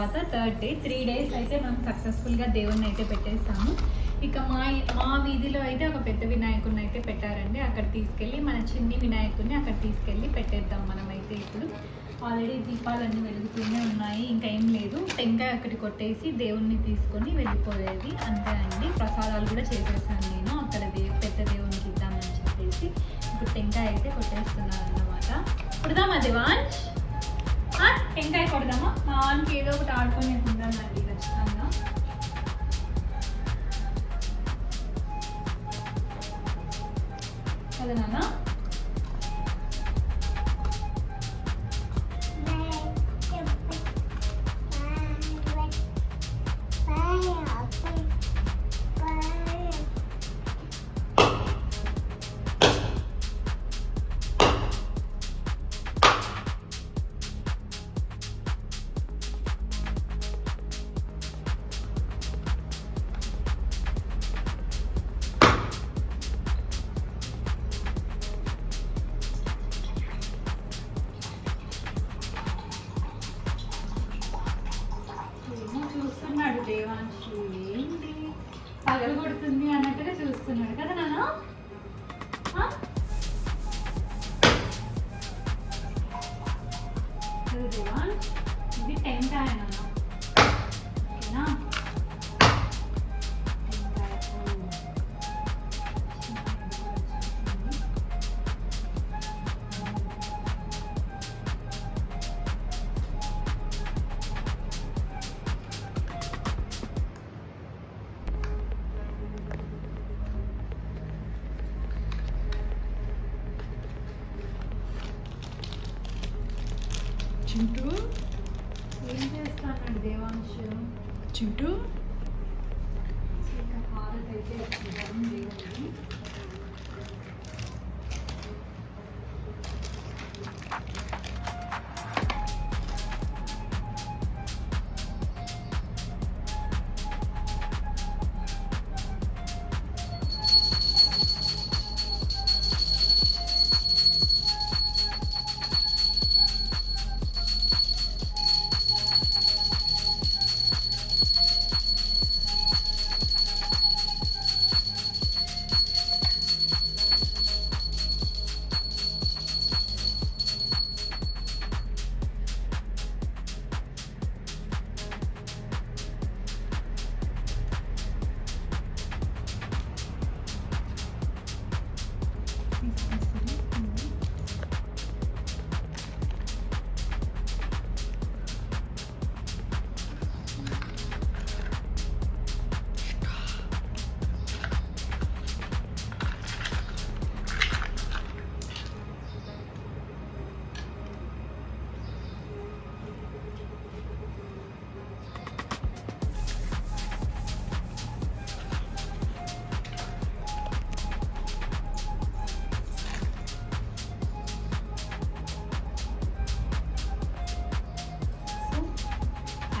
తర్వాత third day 3 days అయితే మనం సక్సెస్ఫుల్గా దేవుణ్ణి అయితే పెట్టేస్తాము. ఇక మా వీధిలో అయితే ఒక పెద్ద వినాయకుడిని అయితే పెట్టారండి. అక్కడ తీసుకెళ్ళి మన చిన్ని వినాయకుడిని అక్కడ తీసుకెళ్ళి పెట్టేద్దాం. మనమైతే ఇప్పుడు ఆల్రెడీ దీపాలన్నీ వెలుగుతూనే ఉన్నాయి, ఇంకా ఏం లేదు. టెంకాయ అక్కడికి కొట్టేసి దేవుణ్ణి తీసుకొని వెళ్ళిపోయేది అంతే అండి. ప్రసాదాలు కూడా చేసేసాను నేను అక్కడ పెద్ద దేవునికి ఇద్దామని చెప్పేసి. ఇప్పుడు టెంకాయ అయితే కొట్టేస్తున్నాను అన్నమాట. కొడదామా దివాన్ష్? టెంకాయ కొడదామా? మా వానికి ఏదో ఒకటి ఆడుకునే ఉండాలండి ఖచ్చితంగా. కదా నాన్న? చూస్తున్నాడు దేవాంశు, ఏంటి పగలు కొడుతుంది అన్నట్టుగా చూస్తున్నాడు కదా నాన్న. దేవాంశ్ ఇది టెంకాయ నాన్న, ఓకేనా? చింటూ ఏం చేస్తానండి దేవాంశు? చింటూ హారతి అయితే ఇద్దాం దేవుడిని.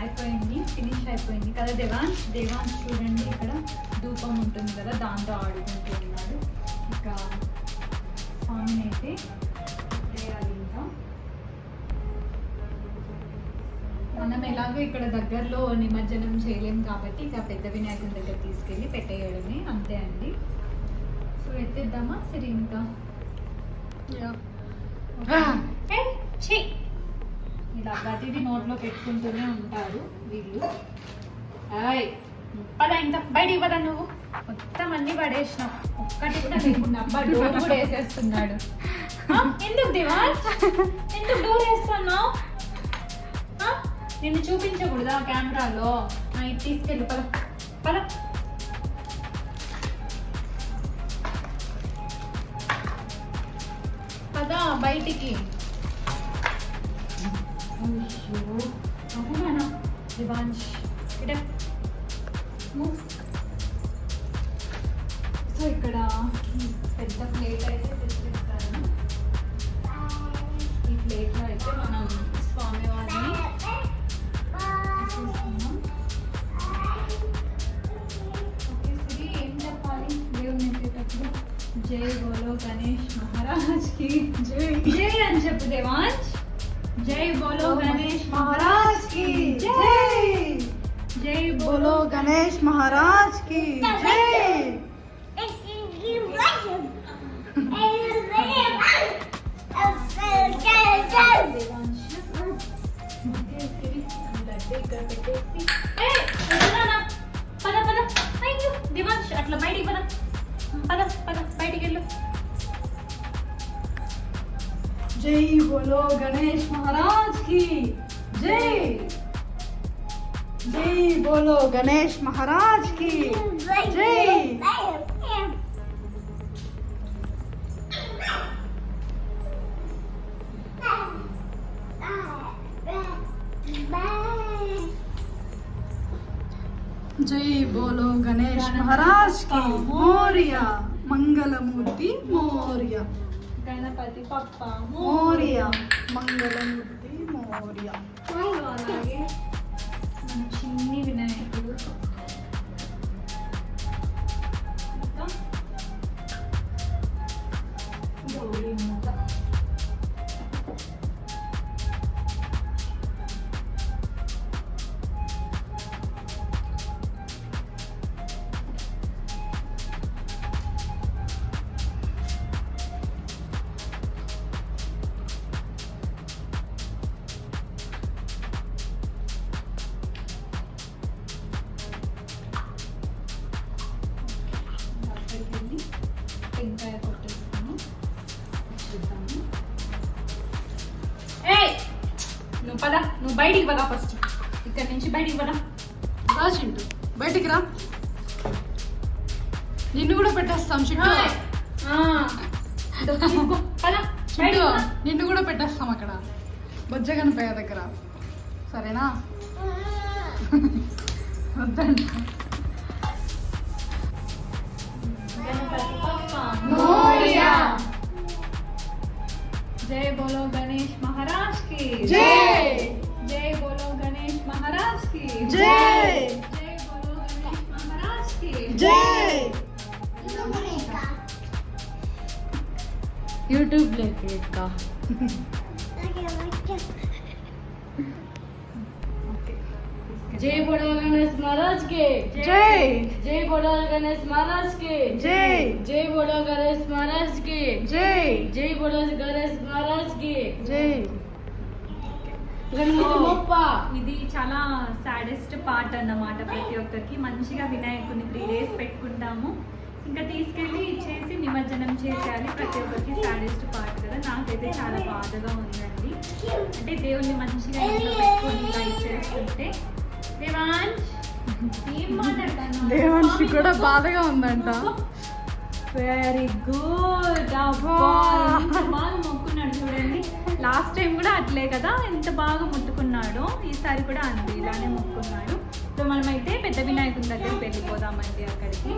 అయిపోయింది, ఫినిష్ అయిపోయింది కదా దేవాంశ్. దేవాంశ్ చూడండి ఇక్కడ ధూపం ఉంటుంది కదా, దాంతో ఆడుకుంటూ ఉన్నాడు. ఇక స్వామిని అయితే వేయాలి. ఇంకా మనం ఎలాగో ఇక్కడ దగ్గరలో నిమజ్జనం చేయలేము కాబట్టి ఇక పెద్ద వినాయకుని దగ్గర తీసుకెళ్ళి పెట్టేయడమే అంతే అండి. సో ఎత్తేద్దామా సరే ఇంకా ఇలా ప్రతిదీ నోట్లో పెట్టుకుంటూనే ఉంటారు వీళ్ళు. పద ఇంకా బయటికి పద, నువ్వు మొత్తం అన్ని పడేసినావు, ఒక్కటి కూడా లేకుండా. అబ్బా డోర్ కూడా వేసేస్తున్నాడు. ఎందుకు దివాన్, ఎందుకు డోర్ వేస్తున్నావు? నిన్ను చూపించకూడదా కెమెరాలో? ఇది తీసుకెళ్ళి పద పద. పద బయటికి. అవునా దివాన్ష్ ఇక్కడ. సో ఇక్కడ పెద్ద ప్లేట్ అయితే తెచ్చిస్తాను. ఈ ప్లేట్లో అయితే మనం స్వామి వారిని ఓకే శ్రీ ఏం చెప్పాలి దేవుని ఎత్తేటప్పుడు? జై బోలో గణేష్ మహారాజ్ కి జై. జై అని చెప్పు దేవాంశ్. జై బోలో గణేష్ महाराज की जय। गणेश महाराज की जय। దివాంశ్ అట్లా బయటికి పద పద పద బయటికి వెళ్ళు. जय बोलो गणेश महाराज की जय। जय बोलो गणेश महाराज की जय। जय बोलो गणेश महाराज की मोरिया। मंगलमूर्ति मोरिया। గణపతి పప్ప मोरिया मंगलमूर्ति मोरिया। అలాగే మన చిన్ని వినాయకుడు ఇంకా గౌరీ మాత. అక్కడికి వెళ్ళి టెంకాయ కొట్టేస్తాను. చూద్దాము. ఏయ్ నువ్వు పద, నువ్వు బయటికి పద. ఫస్ట్ ఇక్కడ నుంచి బయటికి పద. రా చింటూ బయటికి రా. నిన్ను కూడా పెట్టేస్తాం చింటూ. ఇదో తీసుకో. పద చింటూ బయటికి పద. నిన్ను కూడా పెట్టేస్తాం అక్కడ బొజ్జగనపయ్య దగ్గర. సరేనా? వద్దంట. गणपति पप्पा मोरिया। जय बोलो गणेश महाराज की जय। जय बोलो गणेश महाराज की जय। जय बोलो गणेश महाराज की जय। यूट्यूब लेके का जय बोलो गणेश महाराज के जय। जय बोलो गणेश महाराज के जय। जय बोलो गणेश महाराज के जय। जय बोलो गणेश महाराज के जय। गणपति बप्पा। ఇది చాలా సాడెస్ట్ పార్ట్ అన్నమాట. ప్రతి ఒక్కరికి మంచిగా వినాయకుని 3 days పెట్టుకుంటాము. ఇంకా తీసుకెళ్ళి ఇచ్చేసి నిమజ్జనం చేసేయాలి. ప్రతి ఒక్కరికి సాడెస్ట్ పార్ట్ కదా. నాకైతే చాలా బాధగా ఉందండి. అంటే దేవుణ్ణి మంచిగా ఇంట్లో పెట్టుకొని ఇలా ఇచ్చేస్తుంటే. దేవాంశ్ ఏం మాట్లాడతాను? దేవాన్షి కూడా బాధగా ఉందంట. Very good. అబ్బా ఎంత బాగా మొక్కున్నాడు చూడండి. లాస్ట్ టైం కూడా అట్లే కదా, ఎంత బాగా ముట్టుకున్నాడో. ఈసారి కూడా అంతే ఇలానే మొక్కున్నాడు. సో మనమైతే పెద్ద వినాయకుని దగ్గరికి వెళ్ళిపోదామండి అక్కడికి.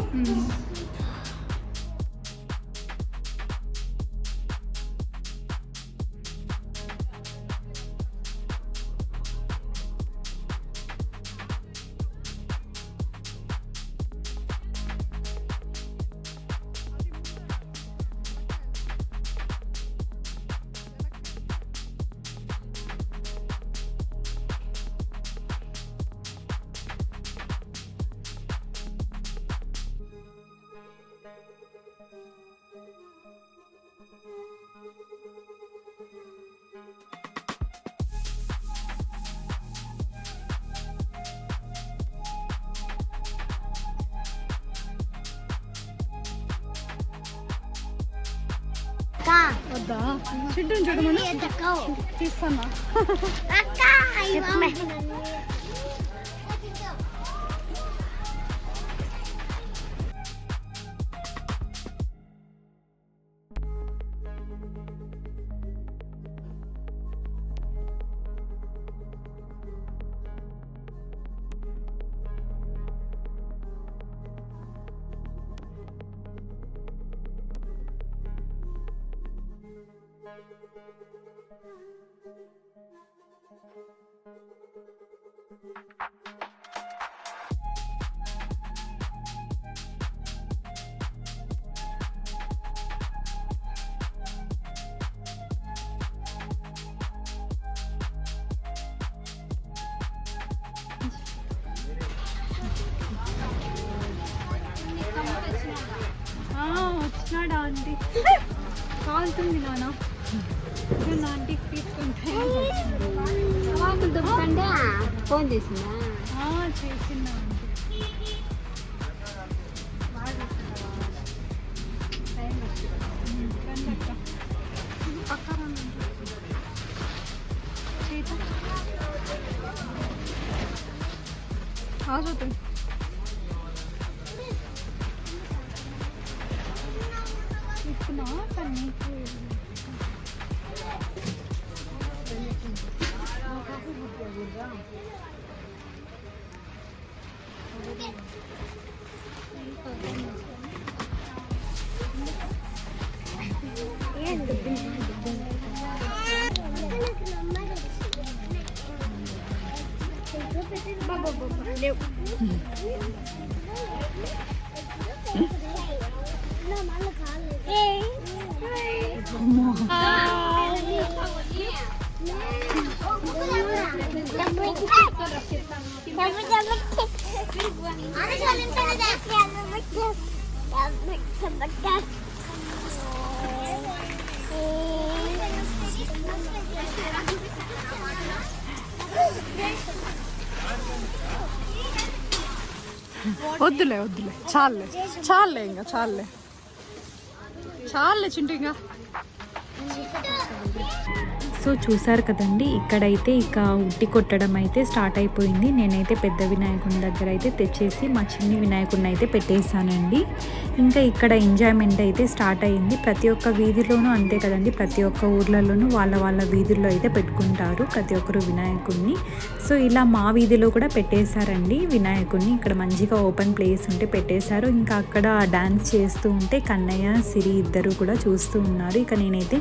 వద్దా? చింటూ చూడమని తీస్తానా? ఆంటీ కాలుతుంది నాన్న ఆంటీకి తీసుకుంటే ఫోన్ చేసిందా చేసిందా आज होते తీసుకున్నావా సన్నీ వద్దులే వద్దులే చాలే చాలే ఇంకా చాలే చాలే చింటూ ఇంకా సో చూసారు కదండి ఇక్కడైతే ఇక ఉట్టి కొట్టడం అయితే స్టార్ట్ అయిపోయింది. నేనైతే పెద్ద వినాయకుని దగ్గర అయితే తెచ్చేసి మా చిన్ని వినాయకుడిని అయితే పెట్టేశానండి. ఇంకా ఇక్కడ ఎంజాయ్మెంట్ అయితే స్టార్ట్ అయ్యింది. ప్రతి ఒక్క వీధిలోనూ అంతే కదండి, ప్రతి ఒక్క ఊర్లలోనూ వాళ్ళ వీధుల్లో అయితే పెట్టుకుంటారు ప్రతి ఒక్కరు వినాయకుడిని. సో ఇలా మా వీధిలో కూడా పెట్టేశారండి వినాయకుడిని. ఇక్కడ మంచిగా ఓపెన్ ప్లేస్ ఉంటే పెట్టేశారు. ఇంకా అక్కడ డాన్స్ చేస్తూ ఉంటే కన్నయ్య సిరి ఇద్దరు కూడా చూస్తూ ఉన్నారు. ఇక నేనైతే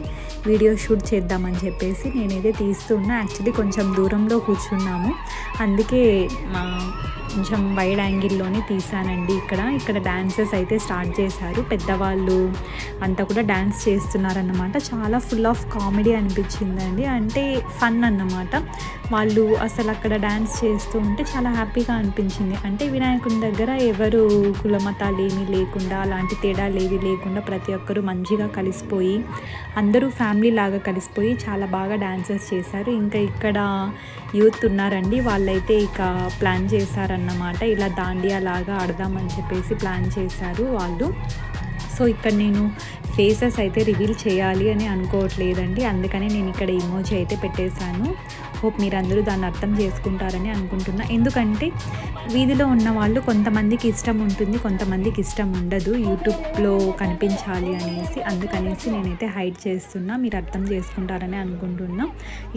వీడియో షూట్ చేద్దామని చెప్పేసి నేనైతే తీస్తూ ఉన్నా. యాక్చువల్లీ కొంచెం దూరంలో కూర్చున్నాము, అందుకే కొంచెం వైడ్ యాంగిల్లోనే తీసానండి. ఇక్కడ డాన్సెస్ అయితే స్టార్ట్ చేశారు. పెద్దవాళ్ళు అంతా కూడా డాన్స్ చేస్తున్నారన్నమాట. చాలా ఫుల్ ఆఫ్ కామెడీ అనిపించిందండి. అంటే ఫన్ అన్నమాట. వాళ్ళు అసలు అక్కడ డాన్స్ చేస్తూ ఉంటే చాలా హ్యాపీగా అనిపించింది. అంటే వినాయకుని దగ్గర ఎవరు కులమతాలు ఏమీ లేకుండా, అలాంటి తేడాలు ఏవి లేకుండా ప్రతి ఒక్కరూ మంచిగా కలిసిపోయి అందరూ ఫ్యామిలీ లాగా కలిసిపోయి చాలా బాగా డాన్సెస్ చేశారు. ఇంకా ఇక్కడ యూత్ ఉన్నారండి, వాళ్ళైతే ఇక ప్లాన్ చేశారన్నమాట. ఇలా దాండియా లాగా ఆడదామని చెప్పేసి ప్లాన్ చేశారు వాళ్ళు. సో ఇక్కడ నేను ఫేసెస్ అయితే రివీల్ చేయాలి అని అనుకోవట్లేదండి, అందుకని నేను ఇక్కడ ఇమోజీ అయితే పెట్టేశాను. హోప్ మీరందరూ దాన్ని అర్థం చేసుకుంటారని అనుకుంటున్నా. ఎందుకంటే వీధిలో ఉన్న వాళ్ళు కొంతమందికి ఇష్టం ఉంటుంది, కొంతమందికి ఇష్టం ఉండదు యూట్యూబ్లో కనిపించాలి అనేసి. అందుకనేసి నేనైతే హైడ్ చేస్తున్నా, మీరు అర్థం చేసుకుంటారని అనుకుంటున్నా.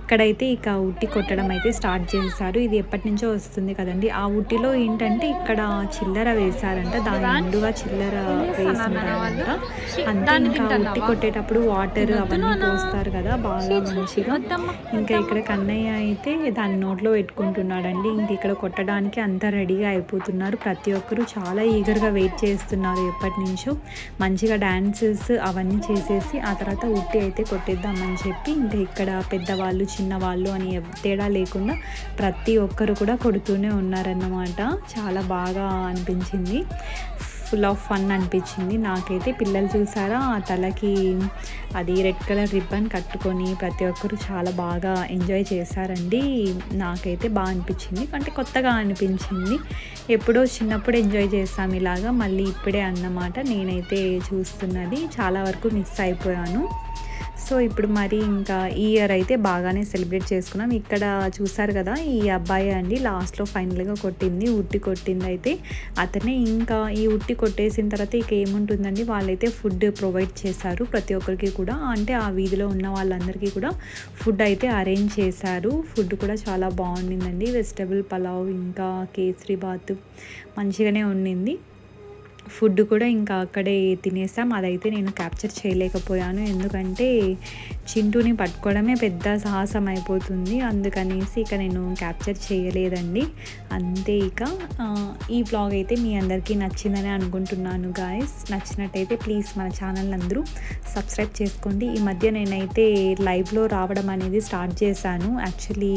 ఇక్కడైతే ఇక ఉట్టి కొట్టడం అయితే స్టార్ట్ చేశారు. ఇది ఎప్పటి నుంచో వస్తుంది కదండి. ఆ ఉట్టిలో ఏంటంటే ఇక్కడ చిల్లర వేశారంట, దాని ముందుగా చిల్లర వేసింటారంట. అంతే ఇంకా ఉట్టి కొట్టేటప్పుడు వాటర్ అవన్నీ పోస్తారు కదా బాగా మంచిగా. ఇంకా ఇక్కడ కన్నయ్య అయితే దాన్ని నోట్లో పెట్టుకుంటున్నాడండి. ఇంక ఇక్కడ కొట్టడానికి అంతా రెడీగా అయిపోతున్నారు. ప్రతి ఒక్కరూ చాలా ఈగర్గా వెయిట్ చేస్తున్నారు ఎప్పటి నుంచో. మంచిగా డాన్సెస్ అవన్నీ చేసేసి ఆ తర్వాత ఉట్టి అయితే కొట్టేద్దామని చెప్పి ఇంకా ఇక్కడ పెద్దవాళ్ళు చిన్నవాళ్ళు అని తేడా లేకుండా ప్రతి ఒక్కరు కూడా కొడుతూనే ఉన్నారన్నమాట. చాలా బాగా అనిపించింది, ఫుల్ ఆఫ్ ఫన్ అనిపించింది నాకైతే. పిల్లలు చూసారా, ఆ తలకి అది రెడ్ కలర్ రిబ్బన్ కట్టుకొని ప్రతి ఒక్కరు చాలా బాగా ఎంజాయ్ చేశారండి. నాకైతే బాగా అనిపించింది, అంటే కొత్తగా అనిపించింది. ఎప్పుడో చిన్నప్పుడు ఎంజాయ్ చేస్తాం ఇలాగా, మళ్ళీ ఇప్పుడే అన్నమాట నేనైతే చూస్తున్నది. చాలా వరకు మిస్ అయిపోయాను. సో ఇప్పుడు మరి ఇంకా ఈ ఇయర్ అయితే బాగానే సెలబ్రేట్ చేసుకున్నాం. ఇక్కడ చూసారు కదా, ఈ అబ్బాయి అండి లాస్ట్లో ఫైనల్గా కొట్టింది, ఉట్టి కొట్టింది అయితే అతనే. ఇంకా ఈ ఉట్టి కొట్టేసిన తర్వాత ఇక ఏముంటుందండి, వాళ్ళైతే ఫుడ్ ప్రొవైడ్ చేశారు ప్రతి ఒక్కరికి కూడా. అంటే ఆ వీధిలో ఉన్న వాళ్ళందరికీ కూడా ఫుడ్ అయితే అరేంజ్ చేశారు. ఫుడ్ కూడా చాలా బాగుండిందండి. వెజిటబుల్ పలావ్ ఇంకా కేసరి బాత్ మంచిగానే ఉండింది. ఫుడ్ కూడా ఇంకా అక్కడే తినేసాం. అదైతే నేను క్యాప్చర్ చేయలేకపోయాను, ఎందుకంటే చింటూని పట్టుకోవడమే పెద్ద సాహసం అయిపోతుంది. అందుకనేసి ఇక నేను క్యాప్చర్ చేయలేదండి. అంతే. ఇక ఈ వ్లాగ్ అయితే మీ అందరికీ నచ్చిందని అనుకుంటున్నాను గాయస్. నచ్చినట్టయితే ప్లీజ్ మన ఛానల్ అందరూ సబ్స్క్రైబ్ చేసుకోండి. ఈ మధ్య నేనైతే లైవ్లో రావడం అనేది స్టార్ట్ చేశాను. యాక్చువల్లీ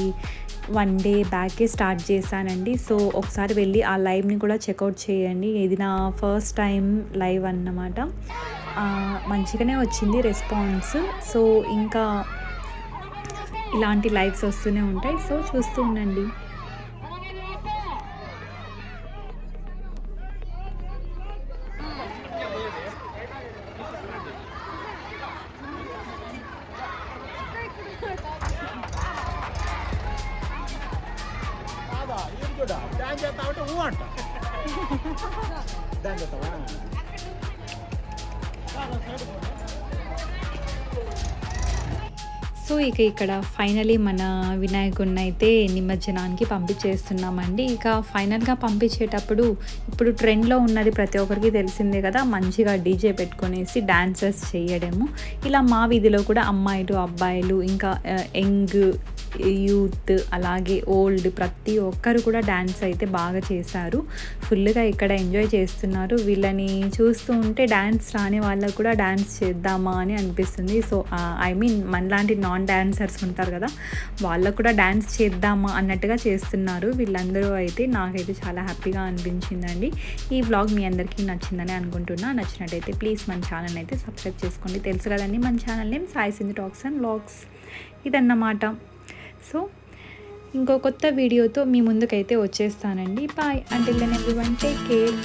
1 డే బ్యాకే స్టార్ట్ చేశానండి. సో ఒకసారి వెళ్ళి ఆ లైవ్ని కూడా చెక్అవుట్ చేయండి. ఇది నా ఫస్ట్ టైం లైవ్ అన్నమాట. మంచిగానే వచ్చింది రెస్పాన్స్. సో ఇంకా ఇలాంటి లైవ్స్ వస్తూనే ఉంటాయి. సో చూస్తూ ఉండండి. సో ఇక ఇక్కడ ఫైనలీ మన వినాయకుడిని అయితే నిమజ్జనానికి పంపించేస్తున్నామండి. ఇక ఫైనల్గా పంపించేటప్పుడు ఇప్పుడు ట్రెండ్లో ఉన్నది ప్రతి ఒక్కరికి తెలిసిందే కదా, మంచిగా డీజే పెట్టుకొనేసి డాన్సెస్ చేయడము. ఇలా మా వీధిలో కూడా అమ్మాయిలు అబ్బాయిలు ఇంకా యంగ్ యూత్ అలాగే ఓల్డ్ ప్రతి ఒక్కరు కూడా డ్యాన్స్ అయితే బాగా చేశారు. ఫుల్గా ఇక్కడ ఎంజాయ్ చేస్తున్నారు. వీళ్ళని చూస్తూ ఉంటే డ్యాన్స్ రాని వాళ్ళకు కూడా డ్యాన్స్ చేద్దామా అని అనిపిస్తుంది. సో ఐ మీన్ మనలాంటి నాన్ డాన్సర్స్ ఉంటారు కదా, వాళ్ళకు కూడా డ్యాన్స్ చేద్దామా అన్నట్టుగా చేస్తున్నారు వీళ్ళందరూ. అయితే నాకైతే చాలా హ్యాపీగా అనిపించిందండి. ఈ వ్లాగ్ మీ అందరికీ నచ్చిందని అనుకుంటున్నా. నచ్చినట్టయితే ప్లీజ్ మన ఛానల్ అయితే సబ్స్క్రైబ్ చేసుకోండి. తెలుసు కదండి మన channel name Sai Sindhu talks and vlogs ఇదన్నమాట. సో ఇంకో కొత్త వీడియోతో మీ ముందుకైతే వచ్చేస్తానండి. Bye, until then everyone take care.